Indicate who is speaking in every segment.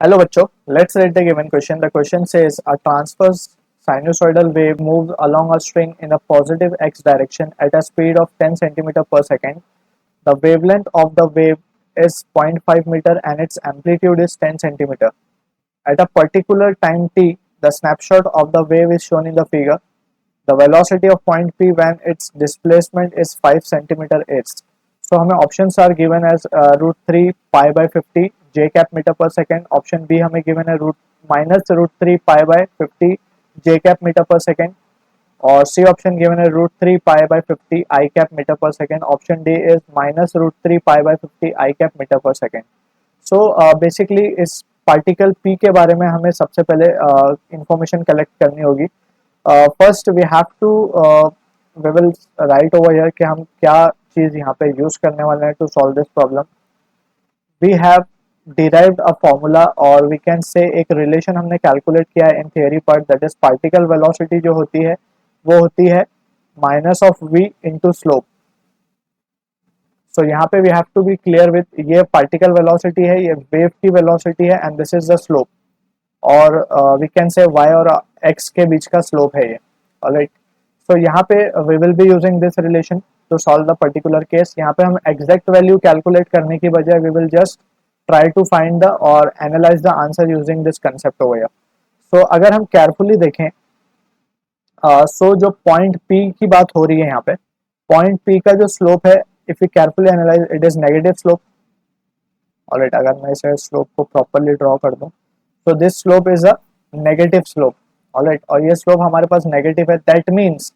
Speaker 1: Hello बच्चों, let's read the given question. The question says a transverse sinusoidal wave moves along a string in a positive x direction at a speed of 10 centimeter per second. The wavelength of the wave is 0.5 meter and its amplitude is 10 centimeter. At a particular time t, the snapshot of the wave is shown in the figure. The velocity of point P when its displacement is 5 centimeter is. So हमें options are given as √3 pi by 50 j cap meter per second. Option B हमें given है -√3 pi by 50 j cap meter per second. और C option given है √3 pi by 50 I cap meter per second. Option D is -√3 pi by 50 I cap meter per second. So basically इस particle P के बारे में हमें सबसे पहले information collect करनी होगी. First we have to we will write over here कि हम क्या चीज़ यहाँ पे यूज़ करने वाले हैं to solve this problem. We have derived a formula और वी कैन से एक रिलेशन हमने कैलकुलेट किया है in theory part, that is particle velocity जो होती है वो होती है minus of V into slope. So यहाँ पे we have to be clear with, ये पार्टिकल वेलोसिटी है, ये वेव की वेलोसिटी है and this is the slope. और वी कैन से y और x के बीच का स्लोप है ये. ऑलराइट, सो यहाँ पे we will be using this relation to solve the particular case. यहाँ पे हम एग्जैक्ट वैल्यू कैलकुलेट करने की बजाय we will just try to find the और analyse the answer using this concept over here. So अगर हम केयरफुली देखें, सो जो पॉइंट P की बात हो रही है यहाँ पे, पॉइंट P का जो स्लोप है, if you carefully analyse it is negative slope. Alright, अगर मैं इसे स्लोप को प्रॉपर्ली ड्रॉ कर दूं, so this slope is a negative slope. Alright, और ये स्लोप हमारे पास नेगेटिव है. दैट मीन्स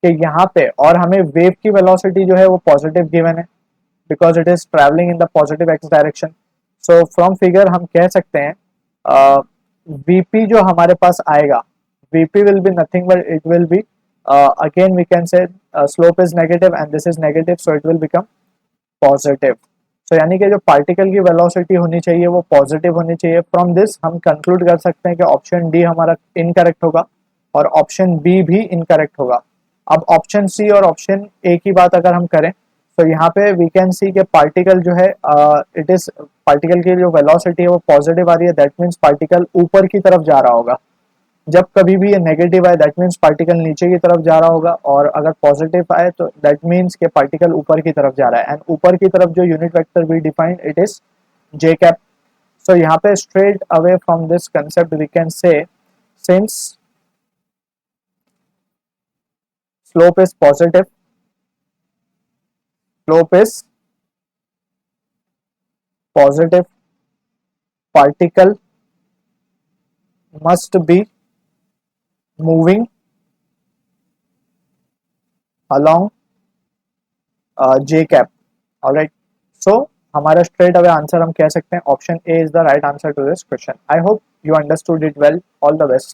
Speaker 1: कि यहाँ पे और हमें वेव की वेलोसिटी जो है वो पॉजिटिव गिवन है because it is travelling in the positive X direction. So from figure हम कह सकते हैं वीपी जो हमारे पास आएगा, VP will be nothing but it will be again we can say slope is negative and this is negative, so it will become positive. So यानी कि जो पार्टिकल की वेलोसिटी होनी चाहिए वो पॉजिटिव होनी चाहिए. फ्रॉम दिस हम कंक्लूड कर सकते हैं कि ऑप्शन डी हमारा इनकरेक्ट होगा और ऑप्शन बी भी इनकरेक्ट होगा. अब ऑप्शन सी और ऑप्शन ए की बात अगर हम करें तो यहाँ पे वी कैन सी के पार्टिकल जो है इट इज पार्टिकल की जो वेलोसिटी है वो पॉजिटिव आ रही है. दैट मीन्स पार्टिकल ऊपर की तरफ जा रहा होगा. जब कभी भी ये नेगेटिव आए दैट मीन्स पार्टिकल नीचे की तरफ जा रहा होगा, और अगर पॉजिटिव आए तो दैट मीन्स के पार्टिकल ऊपर की तरफ जा रहा है. एंड ऊपर की तरफ जो unit vector we defined it is J cap. So यहाँ पे straight away from this concept we can say since slope is positive, slope is positive, particle must be moving along J cap. Alright, so हमारा straight away answer हम कह सकते हैं option A is the right answer to this question. I hope you understood it well. All the best.